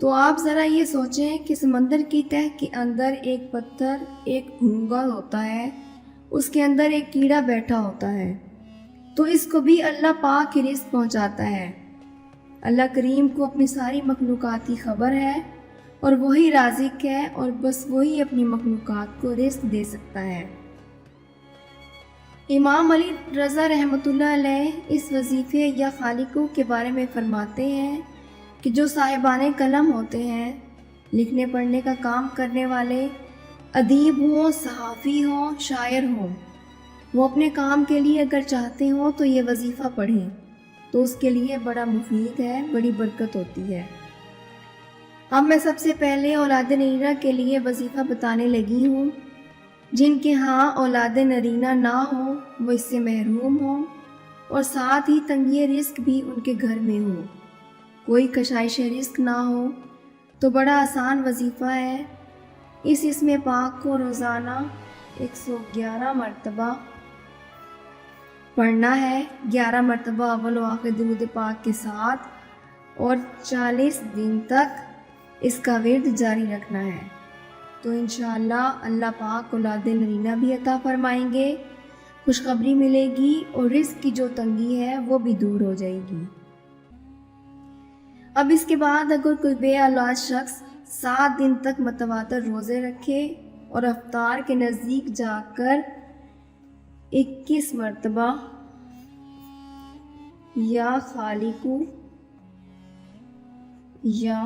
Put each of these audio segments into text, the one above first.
تو آپ ذرا یہ سوچیں کہ سمندر کی تہہ کے اندر ایک پتھر، ایک گھونگا ہوتا ہے، اس کے اندر ایک کیڑا بیٹھا ہوتا ہے، تو اس کو بھی اللہ پاک ہی رزق پہنچاتا ہے۔ اللہ کریم کو اپنی ساری مخلوقات کی خبر ہے اور وہی رازق ہے، اور بس وہی اپنی مخلوقات کو رزق دے سکتا ہے۔ امام علی رضا رحمۃ اللہ علیہ اس وظیفے یا خالقوں کے بارے میں فرماتے ہیں کہ جو صاحبان قلم ہوتے ہیں، لکھنے پڑھنے کا کام کرنے والے، ادیب ہوں، صحافی ہوں، شاعر ہوں، وہ اپنے کام کے لیے اگر چاہتے ہوں تو یہ وظیفہ پڑھیں تو اس کے لیے بڑا مفید ہے، بڑی برکت ہوتی ہے۔ اب میں سب سے پہلے اولاد نرینہ کے لیے وظیفہ بتانے لگی ہوں۔ جن کے ہاں اولاد نرینہ نہ ہو وہ اس سے محروم ہوں، اور ساتھ ہی تنگی رزق بھی ان کے گھر میں ہو، کوئی کشائش رزق نہ ہو، تو بڑا آسان وظیفہ ہے۔ اس اسم پاک کو روزانہ 111 مرتبہ پڑھنا ہے، 11 مرتبہ اول و آخر درود پاک کے ساتھ، اور 40 دن تک اس کا ورد جاری رکھنا ہے۔ تو انشاءاللہ اللہ پاک اولاد نرینہ بھی عطا فرمائیں گے، خوشخبری ملے گی، اور رزق کی جو تنگی ہے وہ بھی دور ہو جائے گی۔ اب اس کے بعد اگر کوئی بے اولاد شخص 7 دن تک متواتر روزے رکھے اور افطار کے نزدیک جا کر 21 مرتبہ یا خالقو یا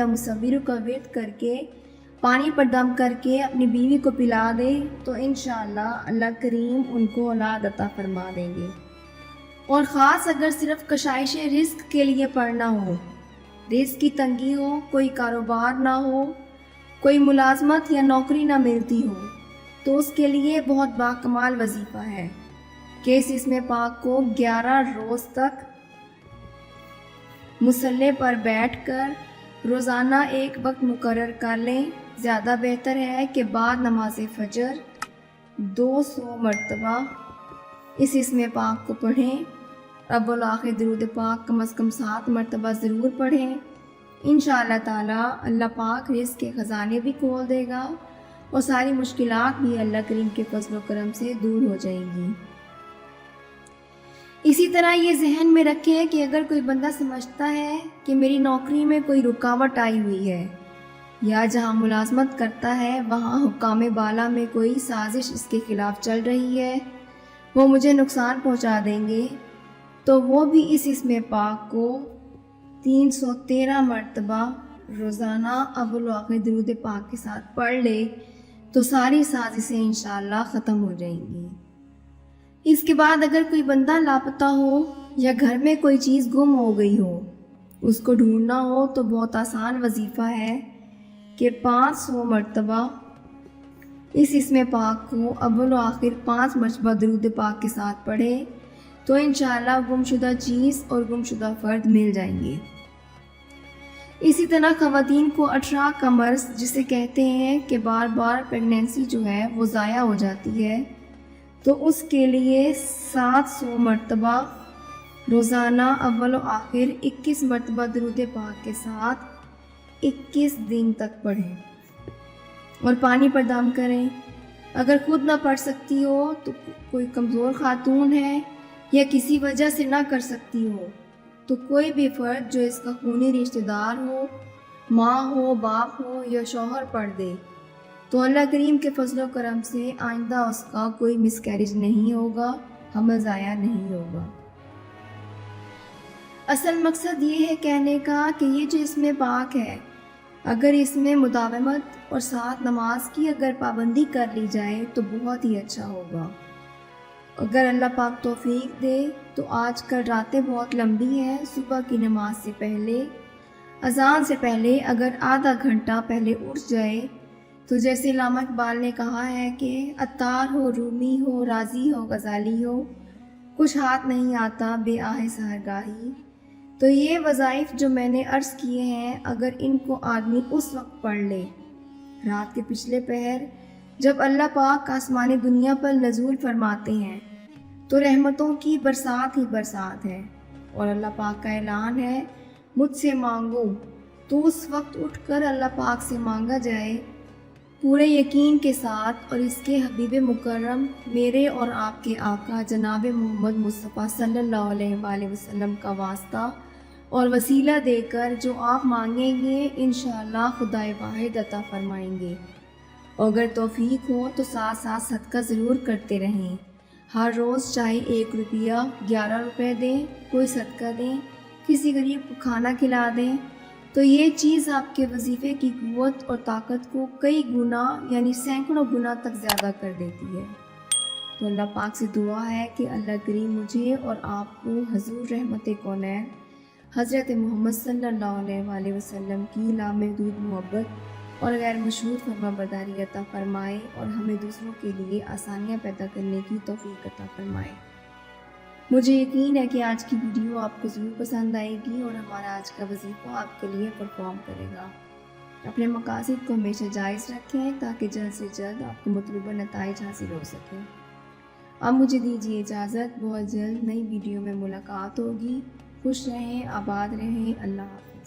مصورو کا ورد کر کے پانی پر دم کر کے اپنی بیوی کو پلا دے تو انشاءاللہ اللہ کریم ان کو اولاد عطا فرما دیں گے۔ اور خاص اگر صرف کشائش رزق کے لیے پڑھنا ہو، رزق کی تنگی ہو، کوئی کاروبار نہ ہو، کوئی ملازمت یا نوکری نہ ملتی ہو، تو اس کے لیے بہت باکمال وظیفہ ہے کہ اس اسم پاک کو 11 روز تک مصلی پر بیٹھ کر روزانہ ایک وقت مقرر کر لیں۔ زیادہ بہتر ہے کہ بعد نماز فجر 200 مرتبہ اس اسم پاک کو پڑھیں۔ اول آخر درود پاک کم از کم 7 مرتبہ ضرور پڑھیں۔ انشاءاللہ تعالی اللہ پاک رزق کے خزانے بھی کھول دے گا، اور ساری مشکلات بھی اللہ کریم کے فضل و کرم سے دور ہو جائیں گی۔ اسی طرح یہ ذہن میں رکھیں کہ اگر کوئی بندہ سمجھتا ہے کہ میری نوکری میں کوئی رکاوٹ آئی ہوئی ہے، یا جہاں ملازمت کرتا ہے وہاں حکام بالا میں کوئی سازش اس کے خلاف چل رہی ہے، وہ مجھے نقصان پہنچا دیں گے، تو وہ بھی اس اسم پاک کو 313 مرتبہ روزانہ اول و آخر درود پاک کے ساتھ پڑھ لے تو ساری سازشیں انشاءاللہ ختم ہو جائیں گی۔ اس کے بعد اگر کوئی بندہ لاپتہ ہو یا گھر میں کوئی چیز گم ہو گئی ہو، اس کو ڈھونڈنا ہو، تو بہت آسان وظیفہ ہے کہ 500 مرتبہ اس اسم پاک کو اول و آخر 5 مرتبہ درود پاک کے ساتھ پڑھے تو انشاءاللہ گمشدہ چیز اور گمشدہ فرد مل جائیں گے۔ اسی طرح خواتین کو 18 کا مرض جسے کہتے ہیں کہ بار بار پریگنینسی جو ہے وہ ضائع ہو جاتی ہے، تو اس کے لیے 700 مرتبہ روزانہ اول و آخر 21 مرتبہ درود پاک کے ساتھ 21 دن تک پڑھیں اور پانی پر دم کریں۔ اگر خود نہ پڑھ سکتی ہو تو کوئی کمزور خاتون ہے یا کسی وجہ سے نہ کر سکتی ہو تو کوئی بھی فرد جو اس کا خونی رشتہ دار ہو، ماں ہو، باپ ہو یا شوہر پڑھ دے تو اللہ کریم کے فضل و کرم سے آئندہ اس کا کوئی مس کیریج نہیں ہوگا، حمل ضائع نہیں ہوگا۔ اصل مقصد یہ ہے کہنے کا کہ یہ جو اسم پاک ہے، اگر اس میں مداومت اور ساتھ نماز کی اگر پابندی کر لی جائے تو بہت ہی اچھا ہوگا۔ اگر اللہ پاک توفیق دے تو آج کل راتیں بہت لمبی ہیں، صبح کی نماز سے پہلے، اذان سے پہلے اگر آدھا گھنٹہ پہلے اٹھ جائے تو جیسے علامہ اقبال نے کہا ہے کہ عطار ہو، رومی ہو، رازی ہو، غزالی ہو، کچھ ہاتھ نہیں آتا بے آہ سحرگاہی۔ تو یہ وظائف جو میں نے عرض کیے ہیں، اگر ان کو آدمی اس وقت پڑھ لے رات کے پچھلے پہر جب اللہ پاک آسمان دنیا پر نزول فرماتے ہیں، تو رحمتوں کی برسات ہی برسات ہے۔ اور اللہ پاک کا اعلان ہے، مجھ سے مانگو، تو اس وقت اٹھ کر اللہ پاک سے مانگا جائے پورے یقین کے ساتھ، اور اس کے حبیب مکرم میرے اور آپ کے آقا جناب محمد مصطفیٰ صلی اللہ علیہ وآلہ وسلم کا واسطہ اور وسیلہ دے کر جو آپ مانگیں گے انشاءاللہ خدائے واحد عطا فرمائیں گے۔ اگر توفیق ہو تو ساتھ ساتھ صدقہ ضرور کرتے رہیں۔ ہر روز چاہے 1 روپیہ 11 روپے دیں، کوئی صدقہ دیں، کسی غریب کو کھانا کھلا دیں، تو یہ چیز آپ کے وظیفے کی قوت اور طاقت کو کئی گنا یعنی سینکڑوں گنا تک زیادہ کر دیتی ہے۔ تو اللہ پاک سے دعا ہے کہ اللہ کریم مجھے اور آپ کو حضور رحمت کونین حضرت محمد صلی اللہ علیہ وآلہ وسلم کی لامحدود محبت اور غیر مشہور فرما برداری عطا فرمائے، اور ہمیں دوسروں کے لیے آسانیاں پیدا کرنے کی توفیق عطا فرمائے۔ مجھے یقین ہے کہ آج کی ویڈیو آپ کو ضرور پسند آئے گی اور ہمارا آج کا وظیفہ آپ کے لیے پرفارم کرے گا۔ اپنے مقاصد کو ہمیشہ جائز رکھیں تاکہ جلد سے جلد آپ کو مطلوبہ نتائج حاصل ہو سکیں۔ اب مجھے دیجیے اجازت، بہت جلد نئی ویڈیو میں ملاقات ہوگی۔ خوش رہیں، آباد رہیں، اللہ حافظ۔